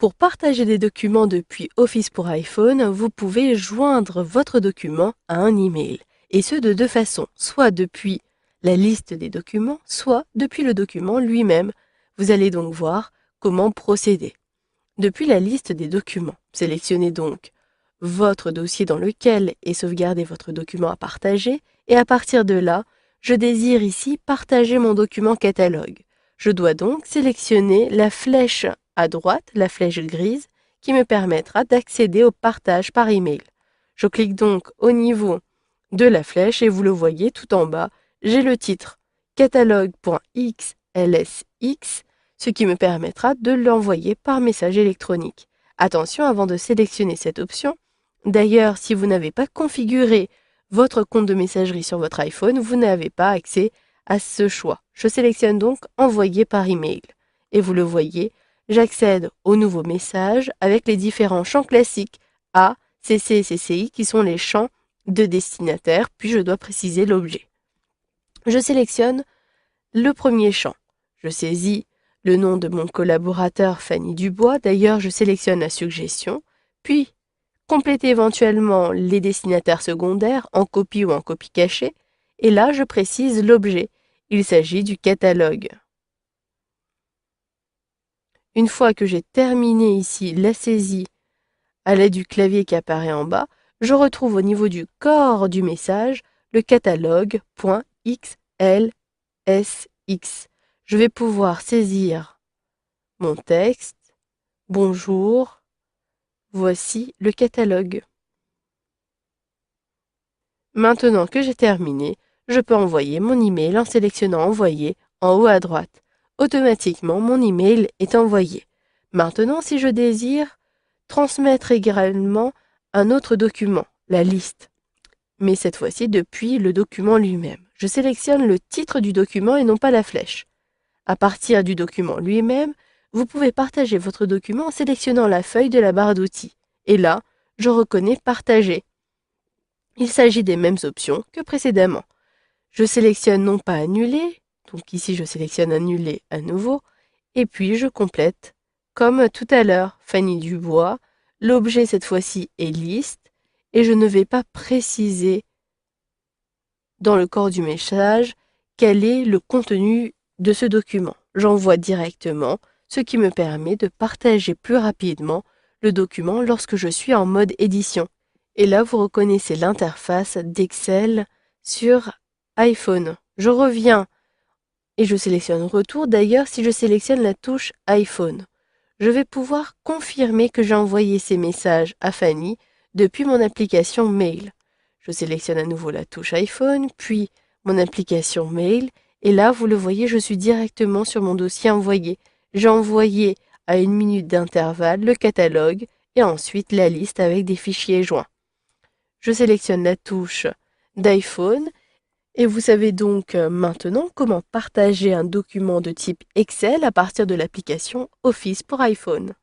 Pour partager des documents depuis Office pour iPhone, vous pouvez joindre votre document à un email. Et ce de deux façons, soit depuis la liste des documents, soit depuis le document lui-même. Vous allez donc voir comment procéder. Depuis la liste des documents, sélectionnez donc votre dossier dans lequel est sauvegardé votre document à partager et à partir de là, je désire ici partager mon document catalogue. Je dois donc sélectionner la flèche à droite, la flèche grise, qui me permettra d'accéder au partage par email. Je clique donc au niveau de la flèche et vous le voyez tout en bas, j'ai le titre catalogue.xlsx, ce qui me permettra de l'envoyer par message électronique. Attention avant de sélectionner cette option. D'ailleurs, si vous n'avez pas configuré votre compte de messagerie sur votre iPhone, vous n'avez pas accès à ce choix. Je sélectionne donc envoyer par email. Et vous le voyez, j'accède au nouveau message avec les différents champs classiques A, CC et CCI qui sont les champs de destinataire, puis je dois préciser l'objet. Je sélectionne le premier champ. Je saisis le nom de mon collaborateur Fanny Dubois, d'ailleurs je sélectionne la suggestion, puis compléter éventuellement les destinataires secondaires en copie ou en copie cachée, et là je précise l'objet. Il s'agit du catalogue. Une fois que j'ai terminé ici la saisie à l'aide du clavier qui apparaît en bas, je retrouve au niveau du corps du message le catalogue.xlsx. Je vais pouvoir saisir mon texte. Bonjour, voici le catalogue. Maintenant que j'ai terminé, je peux envoyer mon email en sélectionnant Envoyer en haut à droite. Automatiquement, mon email est envoyé. Maintenant, si je désire transmettre également un autre document, la liste, mais cette fois-ci depuis le document lui-même. Je sélectionne le titre du document et non pas la flèche. À partir du document lui-même, vous pouvez partager votre document en sélectionnant la feuille de la barre d'outils. Et là, je reconnais Partager. Il s'agit des mêmes options que précédemment. Je sélectionne non pas Annuler, donc ici je sélectionne Annuler à nouveau, et puis je complète comme tout à l'heure, Fanny Dubois. L'objet cette fois-ci est liste, et je ne vais pas préciser dans le corps du message quel est le contenu de ce document. J'envoie directement, ce qui me permet de partager plus rapidement le document lorsque je suis en mode édition. Et là, vous reconnaissez l'interface d'Excel sur iPhone. Je reviens et je sélectionne Retour. D'ailleurs, si je sélectionne la touche iPhone, je vais pouvoir confirmer que j'ai envoyé ces messages à Fanny depuis mon application Mail. Je sélectionne à nouveau la touche iPhone, puis mon application Mail, et là, vous le voyez, je suis directement sur mon dossier envoyé. J'ai envoyé à 1 minute d'intervalle le catalogue et ensuite la liste avec des fichiers joints. Je sélectionne la touche d'iPhone et vous savez donc maintenant comment partager un document de type Excel à partir de l'application Office pour iPhone.